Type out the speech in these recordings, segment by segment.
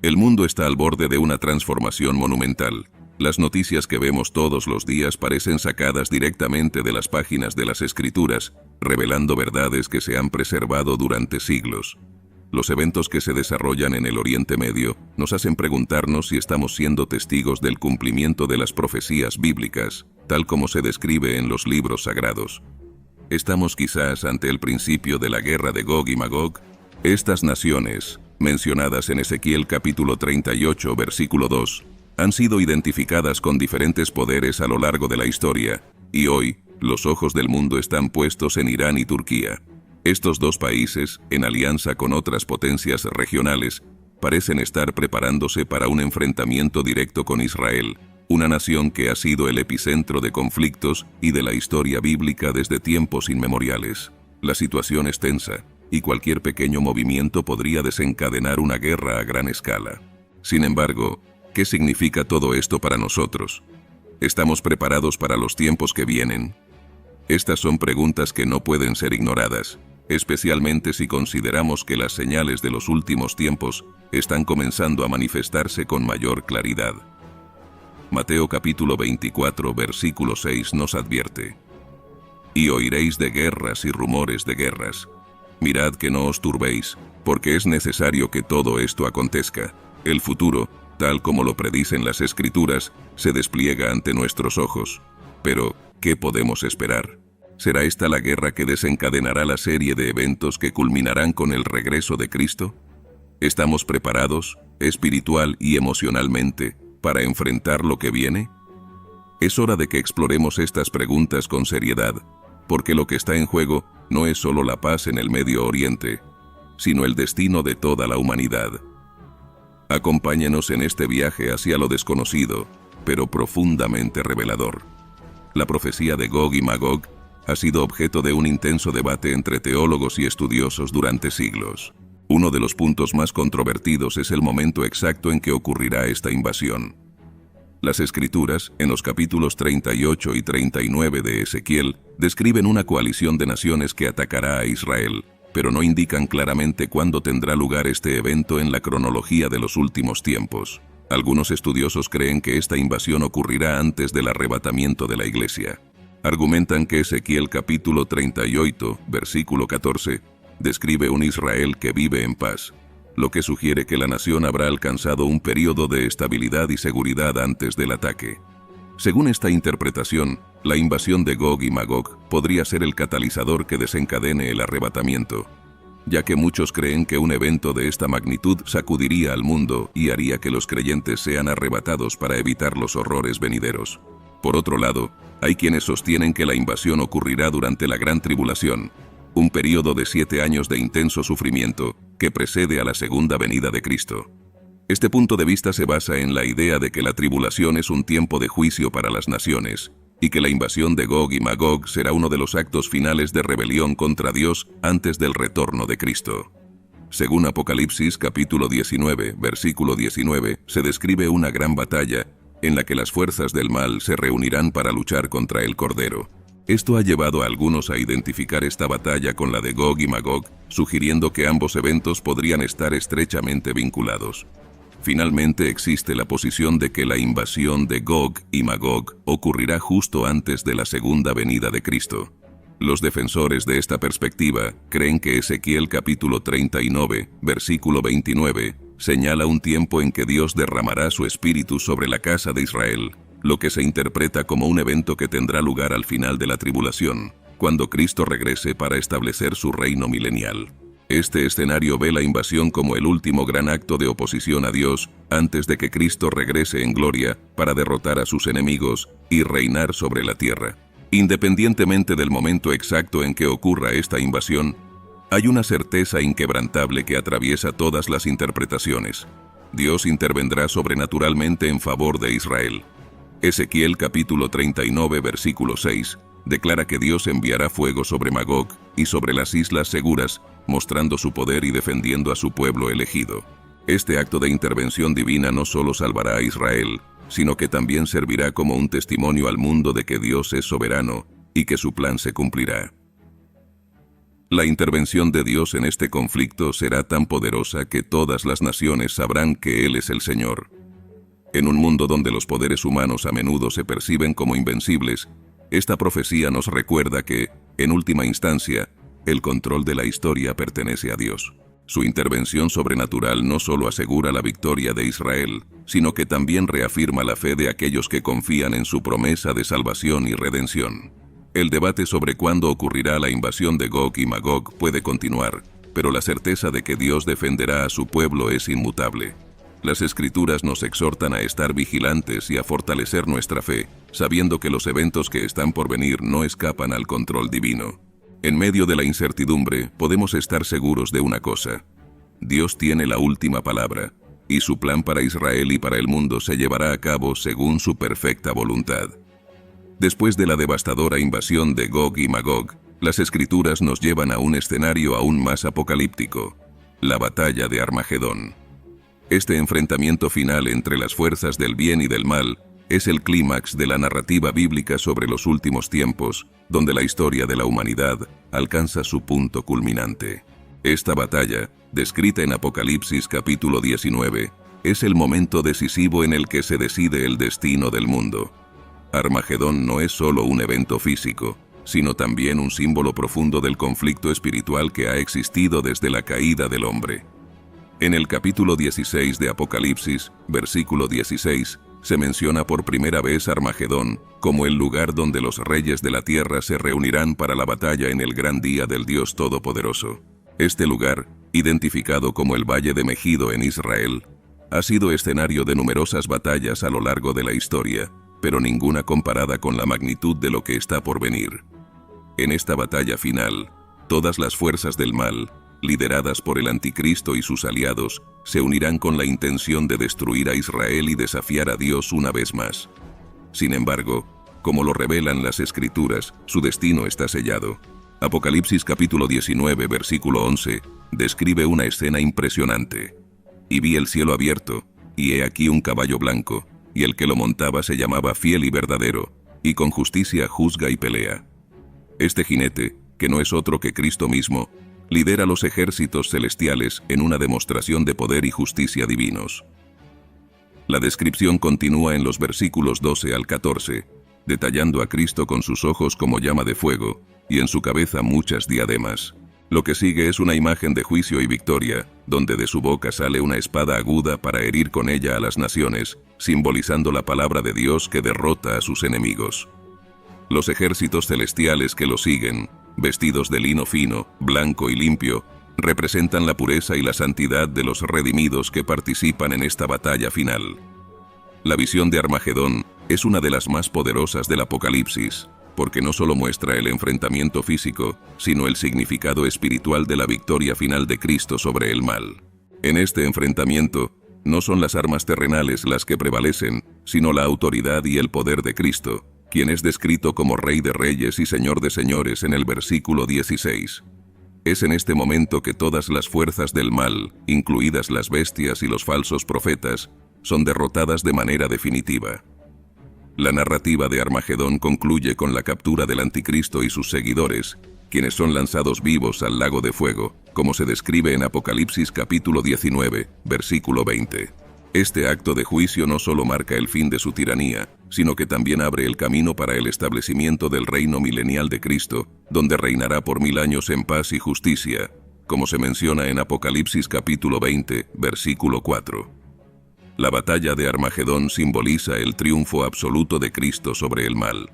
El mundo está al borde de una transformación monumental. Las noticias que vemos todos los días parecen sacadas directamente de las páginas de las Escrituras, revelando verdades que se han preservado durante siglos. Los eventos que se desarrollan en el Oriente Medio nos hacen preguntarnos si estamos siendo testigos del cumplimiento de las profecías bíblicas, tal como se describe en los libros sagrados. ¿Estamos quizás ante el principio de la guerra de Gog y Magog? Estas naciones, mencionadas en Ezequiel capítulo 38, versículo 2, han sido identificadas con diferentes poderes a lo largo de la historia, y hoy, los ojos del mundo están puestos en Irán y Turquía. Estos dos países, en alianza con otras potencias regionales, parecen estar preparándose para un enfrentamiento directo con Israel, una nación que ha sido el epicentro de conflictos y de la historia bíblica desde tiempos inmemoriales. La situación es tensa, y cualquier pequeño movimiento podría desencadenar una guerra a gran escala. Sin embargo, ¿qué significa todo esto para nosotros? ¿Estamos preparados para los tiempos que vienen? Estas son preguntas que no pueden ser ignoradas, especialmente si consideramos que las señales de los últimos tiempos están comenzando a manifestarse con mayor claridad. Mateo capítulo 24, versículo 6 nos advierte: «Y oiréis de guerras y rumores de guerras. Mirad que no os turbéis, porque es necesario que todo esto acontezca. El futuro, tal como lo predicen las Escrituras, se despliega ante nuestros ojos. Pero, ¿qué podemos esperar? ¿Será esta la guerra que desencadenará la serie de eventos que culminarán con el regreso de Cristo? ¿Estamos preparados, espiritual y emocionalmente, para enfrentar lo que viene? Es hora de que exploremos estas preguntas con seriedad, porque lo que está en juego no es solo la paz en el Medio Oriente, sino el destino de toda la humanidad. Acompáñenos en este viaje hacia lo desconocido, pero profundamente revelador. La profecía de Gog y Magog ha sido objeto de un intenso debate entre teólogos y estudiosos durante siglos. Uno de los puntos más controvertidos es el momento exacto en que ocurrirá esta invasión. Las Escrituras, en los capítulos 38 y 39 de Ezequiel, describen una coalición de naciones que atacará a Israel, pero no indican claramente cuándo tendrá lugar este evento en la cronología de los últimos tiempos. Algunos estudiosos creen que esta invasión ocurrirá antes del arrebatamiento de la Iglesia. Argumentan que Ezequiel capítulo 38, versículo 14, describe un Israel que vive en paz, lo que sugiere que la nación habrá alcanzado un período de estabilidad y seguridad antes del ataque. Según esta interpretación, la invasión de Gog y Magog podría ser el catalizador que desencadene el arrebatamiento, ya que muchos creen que un evento de esta magnitud sacudiría al mundo y haría que los creyentes sean arrebatados para evitar los horrores venideros. Por otro lado, hay quienes sostienen que la invasión ocurrirá durante la Gran Tribulación, un período de 7 años de intenso sufrimiento que precede a la segunda venida de Cristo. Este punto de vista se basa en la idea de que la tribulación es un tiempo de juicio para las naciones, y que la invasión de Gog y Magog será uno de los actos finales de rebelión contra Dios antes del retorno de Cristo. Según Apocalipsis capítulo 19, versículo 19, se describe una gran batalla en la que las fuerzas del mal se reunirán para luchar contra el Cordero. Esto ha llevado a algunos a identificar esta batalla con la de Gog y Magog, sugiriendo que ambos eventos podrían estar estrechamente vinculados. Finalmente existe la posición de que la invasión de Gog y Magog ocurrirá justo antes de la segunda venida de Cristo. Los defensores de esta perspectiva creen que Ezequiel capítulo 39, versículo 29, señala un tiempo en que Dios derramará su espíritu sobre la casa de Israel, lo que se interpreta como un evento que tendrá lugar al final de la tribulación, cuando Cristo regrese para establecer su reino milenial. Este escenario ve la invasión como el último gran acto de oposición a Dios antes de que Cristo regrese en gloria para derrotar a sus enemigos y reinar sobre la tierra. Independientemente del momento exacto en que ocurra esta invasión, hay una certeza inquebrantable que atraviesa todas las interpretaciones. Dios intervendrá sobrenaturalmente en favor de Israel. Ezequiel capítulo 39, versículo 6, declara que Dios enviará fuego sobre Magog y sobre las islas seguras, mostrando su poder y defendiendo a su pueblo elegido. Este acto de intervención divina no solo salvará a Israel, sino que también servirá como un testimonio al mundo de que Dios es soberano y que su plan se cumplirá. La intervención de Dios en este conflicto será tan poderosa que todas las naciones sabrán que Él es el Señor. En un mundo donde los poderes humanos a menudo se perciben como invencibles, esta profecía nos recuerda que, en última instancia, el control de la historia pertenece a Dios. Su intervención sobrenatural no solo asegura la victoria de Israel, sino que también reafirma la fe de aquellos que confían en su promesa de salvación y redención. El debate sobre cuándo ocurrirá la invasión de Gog y Magog puede continuar, pero la certeza de que Dios defenderá a su pueblo es inmutable. Las Escrituras nos exhortan a estar vigilantes y a fortalecer nuestra fe, sabiendo que los eventos que están por venir no escapan al control divino. En medio de la incertidumbre, podemos estar seguros de una cosa: Dios tiene la última palabra, y su plan para Israel y para el mundo se llevará a cabo según su perfecta voluntad. Después de la devastadora invasión de Gog y Magog, las Escrituras nos llevan a un escenario aún más apocalíptico: la batalla de Armagedón. Este enfrentamiento final entre las fuerzas del bien y del mal es el clímax de la narrativa bíblica sobre los últimos tiempos, donde la historia de la humanidad alcanza su punto culminante. Esta batalla, descrita en Apocalipsis capítulo 19, es el momento decisivo en el que se decide el destino del mundo. Armagedón no es solo un evento físico, sino también un símbolo profundo del conflicto espiritual que ha existido desde la caída del hombre. En el capítulo 16 de Apocalipsis, versículo 16, se menciona por primera vez Armagedón como el lugar donde los reyes de la tierra se reunirán para la batalla en el gran día del Dios Todopoderoso. Este lugar, identificado como el Valle de Megido en Israel, ha sido escenario de numerosas batallas a lo largo de la historia, pero ninguna comparada con la magnitud de lo que está por venir. En esta batalla final, todas las fuerzas del mal, lideradas por el Anticristo y sus aliados, se unirán con la intención de destruir a Israel y desafiar a Dios una vez más. Sin embargo, como lo revelan las Escrituras, su destino está sellado. Apocalipsis capítulo 19, versículo 11, describe una escena impresionante. Y vi el cielo abierto, y he aquí un caballo blanco, y el que lo montaba se llamaba Fiel y Verdadero, y con justicia juzga y pelea. Este jinete, que no es otro que Cristo mismo, lidera los ejércitos celestiales en una demostración de poder y justicia divinos. La descripción continúa en los versículos 12 al 14, detallando a Cristo con sus ojos como llama de fuego, y en su cabeza muchas diademas. Lo que sigue es una imagen de juicio y victoria, donde de su boca sale una espada aguda para herir con ella a las naciones, simbolizando la palabra de Dios que derrota a sus enemigos. Los ejércitos celestiales que lo siguen, vestidos de lino fino, blanco y limpio, representan la pureza y la santidad de los redimidos que participan en esta batalla final. La visión de Armagedón es una de las más poderosas del Apocalipsis, porque no solo muestra el enfrentamiento físico, sino el significado espiritual de la victoria final de Cristo sobre el mal. En este enfrentamiento, no son las armas terrenales las que prevalecen, sino la autoridad y el poder de Cristo, quien es descrito como Rey de Reyes y Señor de Señores en el versículo 16. Es en este momento que todas las fuerzas del mal, incluidas las bestias y los falsos profetas, son derrotadas de manera definitiva. La narrativa de Armagedón concluye con la captura del Anticristo y sus seguidores, quienes son lanzados vivos al lago de fuego, como se describe en Apocalipsis capítulo 19, versículo 20. Este acto de juicio no solo marca el fin de su tiranía, sino que también abre el camino para el establecimiento del reino milenial de Cristo, donde reinará por 1000 años en paz y justicia, como se menciona en Apocalipsis capítulo 20, versículo 4. La batalla de Armagedón simboliza el triunfo absoluto de Cristo sobre el mal.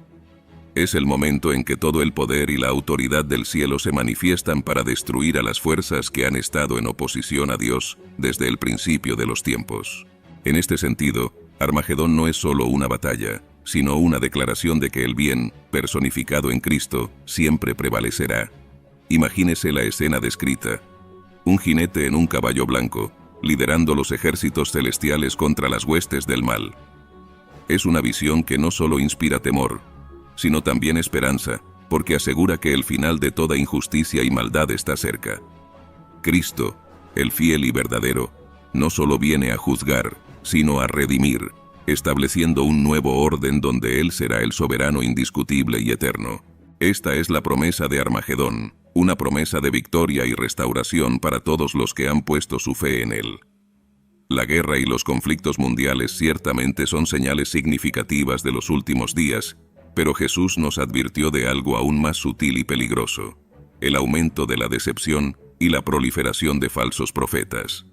Es el momento en que todo el poder y la autoridad del cielo se manifiestan para destruir a las fuerzas que han estado en oposición a Dios desde el principio de los tiempos. En este sentido, Armagedón no es solo una batalla, sino una declaración de que el bien, personificado en Cristo, siempre prevalecerá. Imagínese la escena descrita: un jinete en un caballo blanco, liderando los ejércitos celestiales contra las huestes del mal. Es una visión que no solo inspira temor, sino también esperanza, porque asegura que el final de toda injusticia y maldad está cerca. Cristo, el fiel y verdadero, no solo viene a juzgar, sino a redimir, estableciendo un nuevo orden donde Él será el soberano indiscutible y eterno. Esta es la promesa de Armagedón, una promesa de victoria y restauración para todos los que han puesto su fe en él. La guerra y los conflictos mundiales ciertamente son señales significativas de los últimos días, pero Jesús nos advirtió de algo aún más sutil y peligroso: el aumento de la decepción y la proliferación de falsos profetas.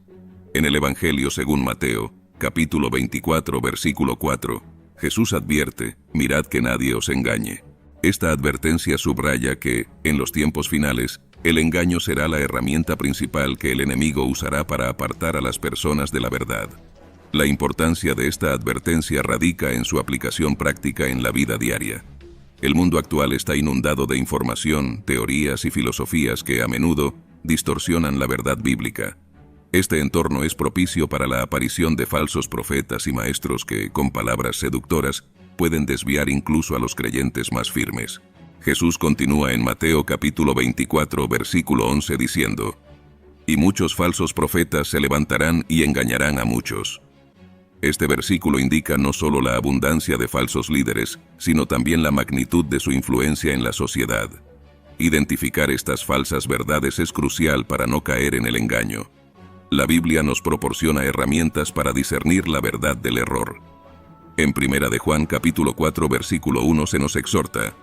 En el Evangelio según Mateo, capítulo 24, versículo 4, Jesús advierte: mirad que nadie os engañe. Esta advertencia subraya que, en los tiempos finales, el engaño será la herramienta principal que el enemigo usará para apartar a las personas de la verdad. La importancia de esta advertencia radica en su aplicación práctica en la vida diaria. El mundo actual está inundado de información, teorías y filosofías que a menudo distorsionan la verdad bíblica. Este entorno es propicio para la aparición de falsos profetas y maestros que, con palabras seductoras, pueden desviar incluso a los creyentes más firmes. Jesús continúa en Mateo capítulo 24, versículo 11 diciendo: y muchos falsos profetas se levantarán y engañarán a muchos. Este versículo indica no solo la abundancia de falsos líderes, sino también la magnitud de su influencia en la sociedad. Identificar estas falsas verdades es crucial para no caer en el engaño. La Biblia nos proporciona herramientas para discernir la verdad del error. En 1 de Juan capítulo 4 versículo 1 se nos exhorta: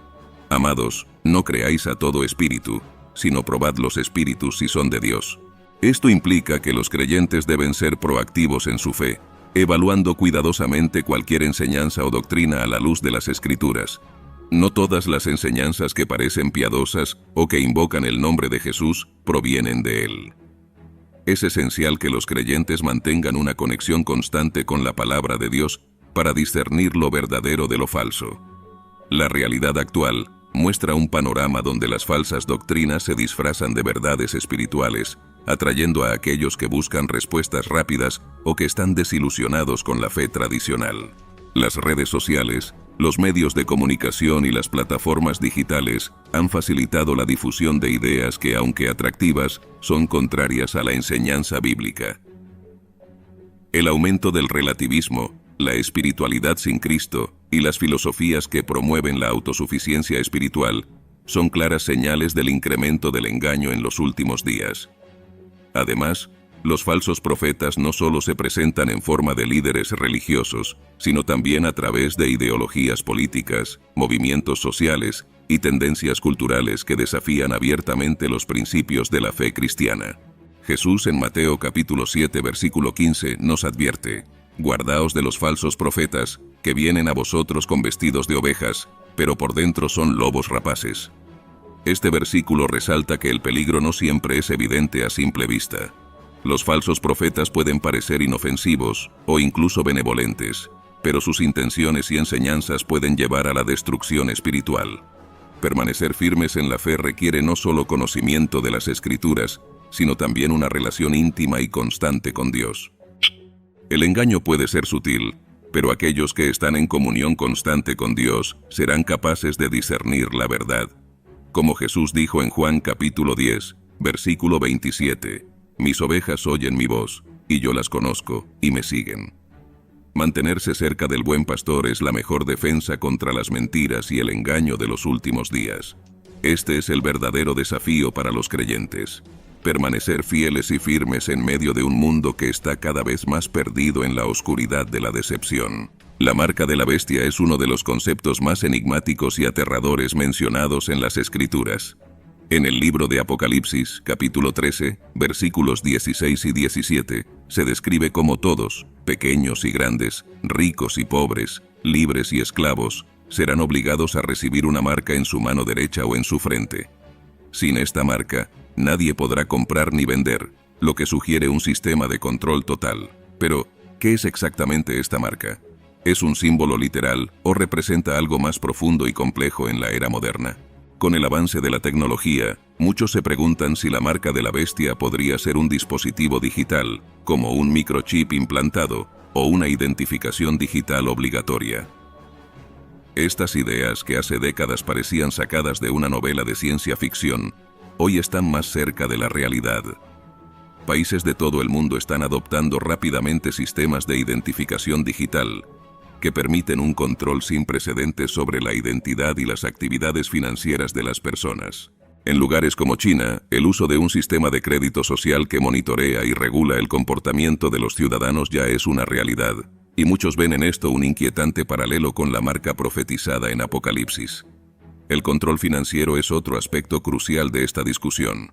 amados, no creáis a todo espíritu, sino probad los espíritus si son de Dios. Esto implica que los creyentes deben ser proactivos en su fe, evaluando cuidadosamente cualquier enseñanza o doctrina a la luz de las Escrituras. No todas las enseñanzas que parecen piadosas o que invocan el nombre de Jesús provienen de él. Es esencial que los creyentes mantengan una conexión constante con la palabra de Dios para discernir lo verdadero de lo falso. La realidad actual muestra un panorama donde las falsas doctrinas se disfrazan de verdades espirituales, atrayendo a aquellos que buscan respuestas rápidas o que están desilusionados con la fe tradicional. Las redes sociales, los medios de comunicación y las plataformas digitales han facilitado la difusión de ideas que, aunque atractivas, son contrarias a la enseñanza bíblica. El aumento del relativismo, la espiritualidad sin Cristo y las filosofías que promueven la autosuficiencia espiritual son claras señales del incremento del engaño en los últimos días. Además, los falsos profetas no solo se presentan en forma de líderes religiosos, sino también a través de ideologías políticas, movimientos sociales y tendencias culturales que desafían abiertamente los principios de la fe cristiana. Jesús en Mateo capítulo 7 versículo 15 nos advierte: guardaos de los falsos profetas, que vienen a vosotros con vestidos de ovejas, pero por dentro son lobos rapaces. Este versículo resalta que el peligro no siempre es evidente a simple vista. Los falsos profetas pueden parecer inofensivos o incluso benevolentes, pero sus intenciones y enseñanzas pueden llevar a la destrucción espiritual. Permanecer firmes en la fe requiere no solo conocimiento de las Escrituras, sino también una relación íntima y constante con Dios. El engaño puede ser sutil, pero aquellos que están en comunión constante con Dios serán capaces de discernir la verdad. Como Jesús dijo en Juan capítulo 10, versículo 27, mis ovejas oyen mi voz, y yo las conozco, y me siguen. Mantenerse cerca del buen pastor es la mejor defensa contra las mentiras y el engaño de los últimos días. Este es el verdadero desafío para los creyentes: permanecer fieles y firmes en medio de un mundo que está cada vez más perdido en la oscuridad de la decepción. La marca de la bestia es uno de los conceptos más enigmáticos y aterradores mencionados en las Escrituras. En el libro de Apocalipsis, capítulo 13, versículos 16 y 17, se describe cómo todos, pequeños y grandes, ricos y pobres, libres y esclavos, serán obligados a recibir una marca en su mano derecha o en su frente. Sin esta marca, nadie podrá comprar ni vender, lo que sugiere un sistema de control total. Pero, ¿qué es exactamente esta marca? ¿Es un símbolo literal o representa algo más profundo y complejo en la era moderna? Con el avance de la tecnología, muchos se preguntan si la marca de la bestia podría ser un dispositivo digital, como un microchip implantado, o una identificación digital obligatoria. Estas ideas, que hace décadas parecían sacadas de una novela de ciencia ficción, hoy están más cerca de la realidad. Países de todo el mundo están adoptando rápidamente sistemas de identificación digital, que permiten un control sin precedentes sobre la identidad y las actividades financieras de las personas. En lugares como China, el uso de un sistema de crédito social que monitorea y regula el comportamiento de los ciudadanos ya es una realidad, y muchos ven en esto un inquietante paralelo con la marca profetizada en Apocalipsis. El control financiero es otro aspecto crucial de esta discusión.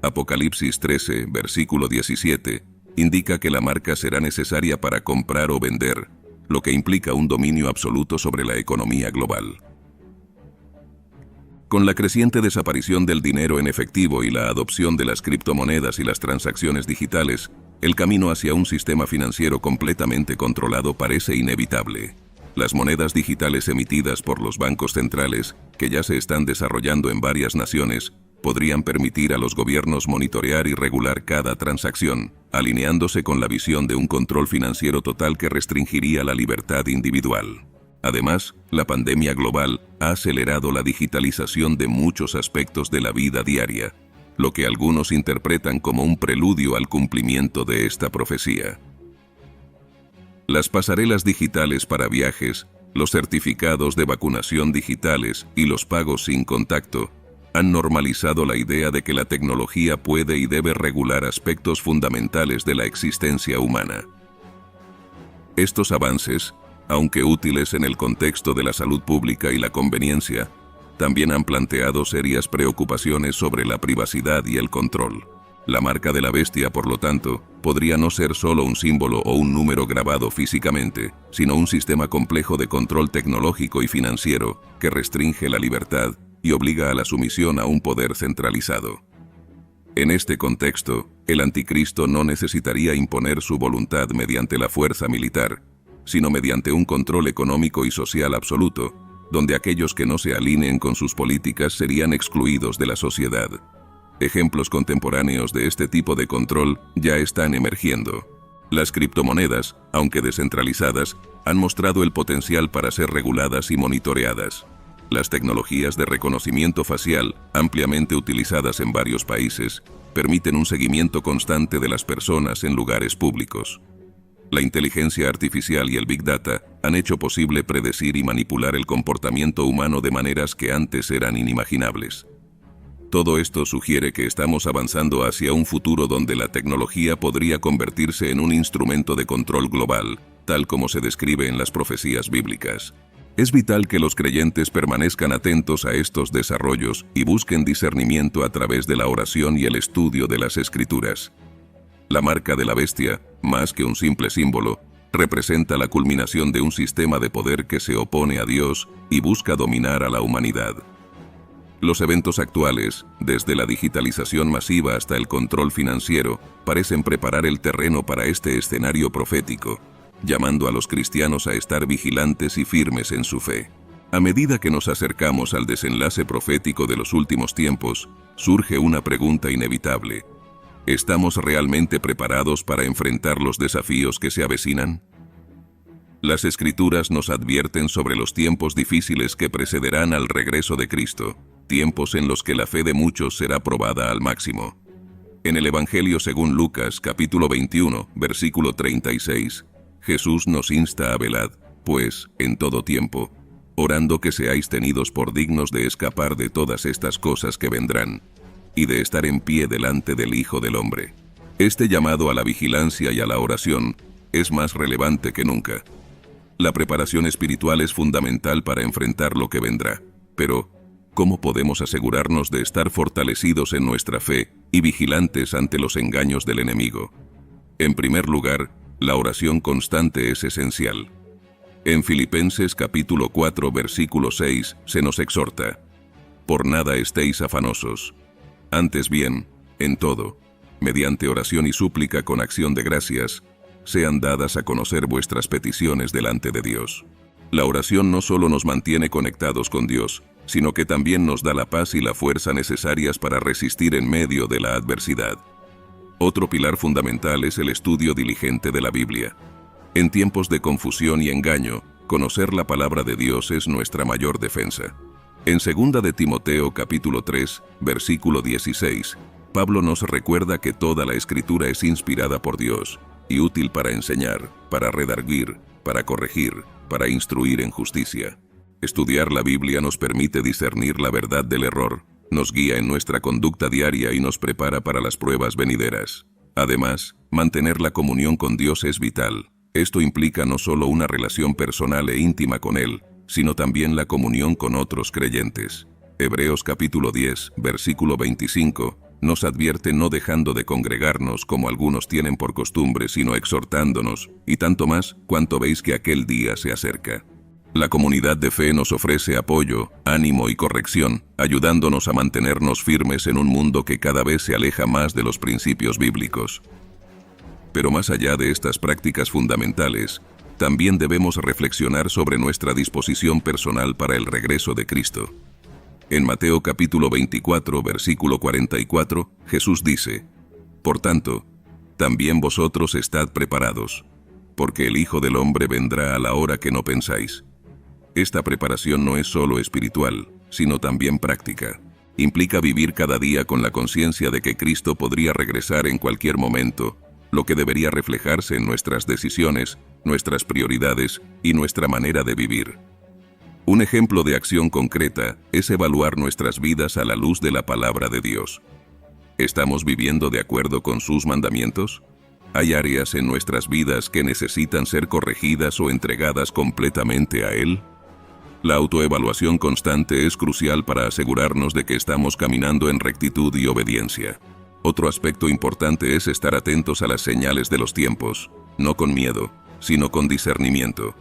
Apocalipsis 13, versículo 17, indica que la marca será necesaria para comprar o vender, lo que implica un dominio absoluto sobre la economía global. Con la creciente desaparición del dinero en efectivo y la adopción de las criptomonedas y las transacciones digitales, el camino hacia un sistema financiero completamente controlado parece inevitable. Las monedas digitales emitidas por los bancos centrales, que ya se están desarrollando en varias naciones, podrían permitir a los gobiernos monitorear y regular cada transacción, alineándose con la visión de un control financiero total que restringiría la libertad individual. Además, la pandemia global ha acelerado la digitalización de muchos aspectos de la vida diaria, lo que algunos interpretan como un preludio al cumplimiento de esta profecía. Las pasarelas digitales para viajes, los certificados de vacunación digitales y los pagos sin contacto han normalizado la idea de que la tecnología puede y debe regular aspectos fundamentales de la existencia humana. Estos avances, aunque útiles en el contexto de la salud pública y la conveniencia, también han planteado serias preocupaciones sobre la privacidad y el control. La marca de la bestia, por lo tanto, podría no ser solo un símbolo o un número grabado físicamente, sino un sistema complejo de control tecnológico y financiero que restringe la libertad y obliga a la sumisión a un poder centralizado. En este contexto, el anticristo no necesitaría imponer su voluntad mediante la fuerza militar, sino mediante un control económico y social absoluto, donde aquellos que no se alineen con sus políticas serían excluidos de la sociedad. Ejemplos contemporáneos de este tipo de control ya están emergiendo. Las criptomonedas, aunque descentralizadas, han mostrado el potencial para ser reguladas y monitoreadas. Las tecnologías de reconocimiento facial, ampliamente utilizadas en varios países, permiten un seguimiento constante de las personas en lugares públicos. La inteligencia artificial y el Big Data han hecho posible predecir y manipular el comportamiento humano de maneras que antes eran inimaginables. Todo esto sugiere que estamos avanzando hacia un futuro donde la tecnología podría convertirse en un instrumento de control global, tal como se describe en las profecías bíblicas. Es vital que los creyentes permanezcan atentos a estos desarrollos y busquen discernimiento a través de la oración y el estudio de las Escrituras. La marca de la bestia, más que un simple símbolo, representa la culminación de un sistema de poder que se opone a Dios y busca dominar a la humanidad. Los eventos actuales, desde la digitalización masiva hasta el control financiero, parecen preparar el terreno para este escenario profético, llamando a los cristianos a estar vigilantes y firmes en su fe. A medida que nos acercamos al desenlace profético de los últimos tiempos, surge una pregunta inevitable. ¿Estamos realmente preparados para enfrentar los desafíos que se avecinan? Las Escrituras nos advierten sobre los tiempos difíciles que precederán al regreso de Cristo, tiempos en los que la fe de muchos será probada al máximo. En el Evangelio según Lucas, capítulo 21, versículo 36, Jesús nos insta a velad, pues, en todo tiempo, orando que seáis tenidos por dignos de escapar de todas estas cosas que vendrán, y de estar en pie delante del Hijo del Hombre. Este llamado a la vigilancia y a la oración es más relevante que nunca. La preparación espiritual es fundamental para enfrentar lo que vendrá, pero ¿cómo podemos asegurarnos de estar fortalecidos en nuestra fe y vigilantes ante los engaños del enemigo? En primer lugar, la oración constante es esencial. En Filipenses capítulo 4 versículo 6 se nos exhorta: por nada estéis afanosos. Antes bien, en todo, mediante oración y súplica con acción de gracias, sean dadas a conocer vuestras peticiones delante de Dios. La oración no solo nos mantiene conectados con Dios, sino que también nos da la paz y la fuerza necesarias para resistir en medio de la adversidad. Otro pilar fundamental es el estudio diligente de la Biblia. En tiempos de confusión y engaño, conocer la palabra de Dios es nuestra mayor defensa. En 2 de Timoteo capítulo 3, versículo 16, Pablo nos recuerda que toda la Escritura es inspirada por Dios y útil para enseñar, para redarguir, para corregir, para instruir en justicia. Estudiar la Biblia nos permite discernir la verdad del error, nos guía en nuestra conducta diaria y nos prepara para las pruebas venideras. Además, mantener la comunión con Dios es vital. Esto implica no solo una relación personal e íntima con Él, sino también la comunión con otros creyentes. Hebreos capítulo 10, versículo 25, nos advierte no dejando de congregarnos como algunos tienen por costumbre, sino exhortándonos, y tanto más cuanto veis que aquel día se acerca. La comunidad de fe nos ofrece apoyo, ánimo y corrección, ayudándonos a mantenernos firmes en un mundo que cada vez se aleja más de los principios bíblicos. Pero más allá de estas prácticas fundamentales, también debemos reflexionar sobre nuestra disposición personal para el regreso de Cristo. En Mateo capítulo 24, versículo 44, Jesús dice: Por tanto, también vosotros estad preparados, porque el Hijo del Hombre vendrá a la hora que no pensáis. Esta preparación no es solo espiritual, sino también práctica. Implica vivir cada día con la conciencia de que Cristo podría regresar en cualquier momento, lo que debería reflejarse en nuestras decisiones, nuestras prioridades y nuestra manera de vivir. Un ejemplo de acción concreta es evaluar nuestras vidas a la luz de la palabra de Dios. ¿Estamos viviendo de acuerdo con sus mandamientos? ¿Hay áreas en nuestras vidas que necesitan ser corregidas o entregadas completamente a Él? La autoevaluación constante es crucial para asegurarnos de que estamos caminando en rectitud y obediencia. Otro aspecto importante es estar atentos a las señales de los tiempos, no con miedo, sino con discernimiento.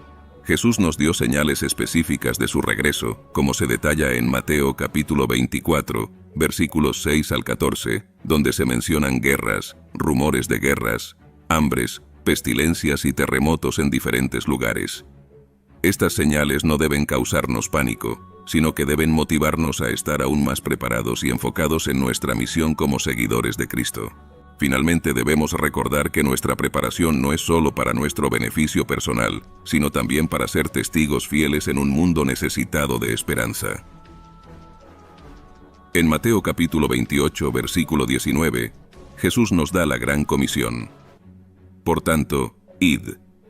Jesús nos dio señales específicas de su regreso, como se detalla en Mateo capítulo 24, versículos 6 al 14, donde se mencionan guerras, rumores de guerras, hambres, pestilencias y terremotos en diferentes lugares. Estas señales no deben causarnos pánico, sino que deben motivarnos a estar aún más preparados y enfocados en nuestra misión como seguidores de Cristo. Finalmente debemos recordar que nuestra preparación no es solo para nuestro beneficio personal, sino también para ser testigos fieles en un mundo necesitado de esperanza. En Mateo capítulo 28, versículo 19, Jesús nos da la gran comisión. Por tanto, id,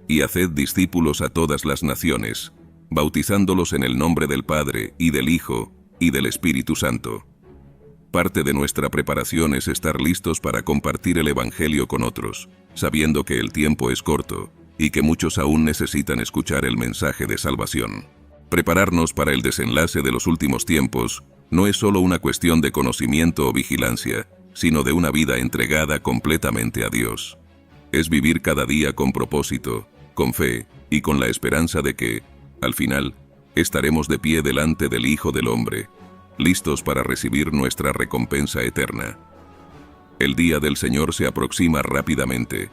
y haced discípulos a todas las naciones, bautizándolos en el nombre del Padre, y del Hijo, y del Espíritu Santo. Parte de nuestra preparación es estar listos para compartir el Evangelio con otros, sabiendo que el tiempo es corto, y que muchos aún necesitan escuchar el mensaje de salvación. Prepararnos para el desenlace de los últimos tiempos no es solo una cuestión de conocimiento o vigilancia, sino de una vida entregada completamente a Dios. Es vivir cada día con propósito, con fe, y con la esperanza de que, al final, estaremos de pie delante del Hijo del Hombre, listos para recibir nuestra recompensa eterna. El día del Señor se aproxima rápidamente,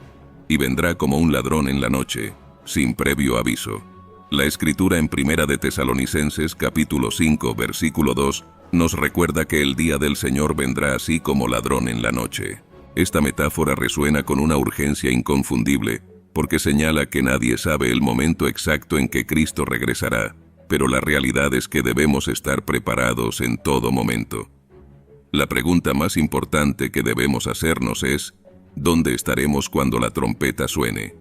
y vendrá como un ladrón en la noche, sin previo aviso. La Escritura en Primera de Tesalonicenses capítulo 5 versículo 2 nos recuerda que el día del Señor vendrá así como ladrón en la noche. Esta metáfora resuena con una urgencia inconfundible, porque señala que nadie sabe el momento exacto en que Cristo regresará, pero la realidad es que debemos estar preparados en todo momento. La pregunta más importante que debemos hacernos es, ¿dónde estaremos cuando la trompeta suene?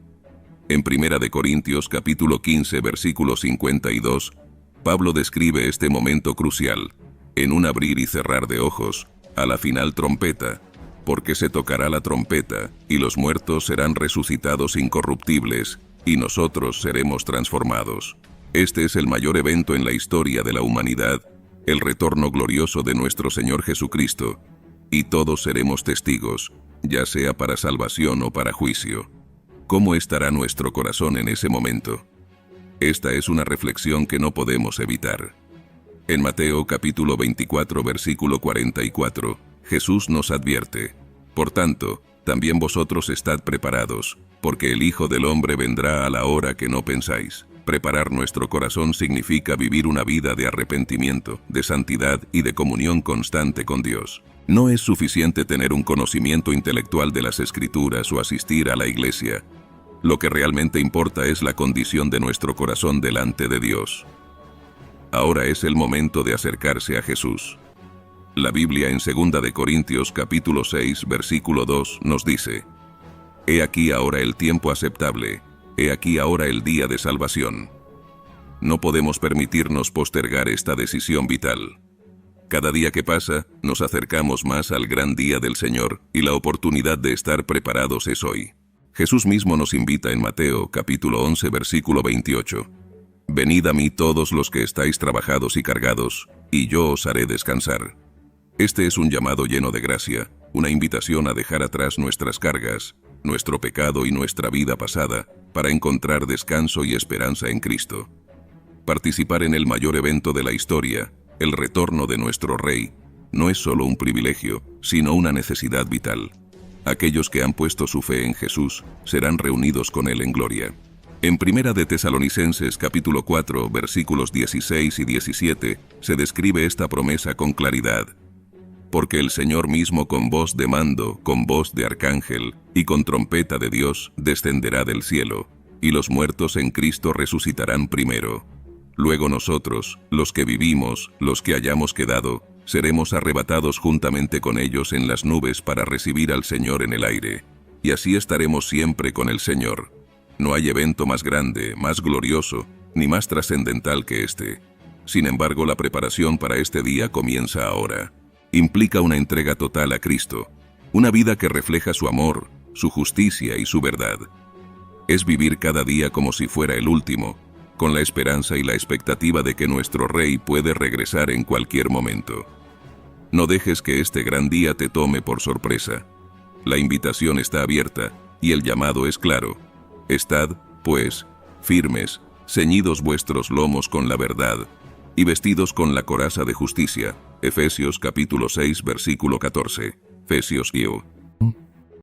En 1 Corintios capítulo 15 versículo 52, Pablo describe este momento crucial, en un abrir y cerrar de ojos, a la final trompeta, porque se tocará la trompeta, y los muertos serán resucitados incorruptibles, y nosotros seremos transformados. Este es el mayor evento en la historia de la humanidad, el retorno glorioso de nuestro Señor Jesucristo, y todos seremos testigos, ya sea para salvación o para juicio. ¿Cómo estará nuestro corazón en ese momento? Esta es una reflexión que no podemos evitar. En Mateo capítulo 24 versículo 44, Jesús nos advierte: Por tanto, también vosotros estad preparados, porque el Hijo del Hombre vendrá a la hora que no pensáis. Preparar nuestro corazón significa vivir una vida de arrepentimiento, de santidad y de comunión constante con Dios. No es suficiente tener un conocimiento intelectual de las Escrituras o asistir a la iglesia. Lo que realmente importa es la condición de nuestro corazón delante de Dios. Ahora es el momento de acercarse a Jesús. La Biblia en 2 Corintios capítulo 6 versículo 2 nos dice: He aquí ahora el tiempo aceptable, he aquí ahora el día de salvación. No podemos permitirnos postergar esta decisión vital. Cada día que pasa, nos acercamos más al gran día del Señor, y la oportunidad de estar preparados es hoy. Jesús mismo nos invita en Mateo capítulo 11 versículo 28. Venid a mí todos los que estáis trabajados y cargados, y yo os haré descansar. Este es un llamado lleno de gracia, una invitación a dejar atrás nuestras cargas, nuestro pecado y nuestra vida pasada, para encontrar descanso y esperanza en Cristo. Participar en el mayor evento de la historia, el retorno de nuestro Rey, no es solo un privilegio, sino una necesidad vital. Aquellos que han puesto su fe en Jesús serán reunidos con Él en gloria. En Primera de Tesalonicenses capítulo 4 versículos 16 y 17 se describe esta promesa con claridad. Porque el Señor mismo con voz de mando, con voz de arcángel y con trompeta de Dios descenderá del cielo, y los muertos en Cristo resucitarán primero. Luego nosotros, los que vivimos, los que hayamos quedado, seremos arrebatados juntamente con ellos en las nubes para recibir al Señor en el aire, y así estaremos siempre con el Señor. No hay evento más grande, más glorioso, ni más trascendental que este. Sin embargo, la preparación para este día comienza ahora. Implica una entrega total a Cristo, una vida que refleja su amor, su justicia y su verdad. Es vivir cada día como si fuera el último, con la esperanza y la expectativa de que nuestro Rey puede regresar en cualquier momento. No dejes que este gran día te tome por sorpresa. La invitación está abierta, y el llamado es claro. Estad, pues, firmes, ceñidos vuestros lomos con la verdad, y vestidos con la coraza de justicia. Efesios capítulo 6 versículo 14. Efesios 10.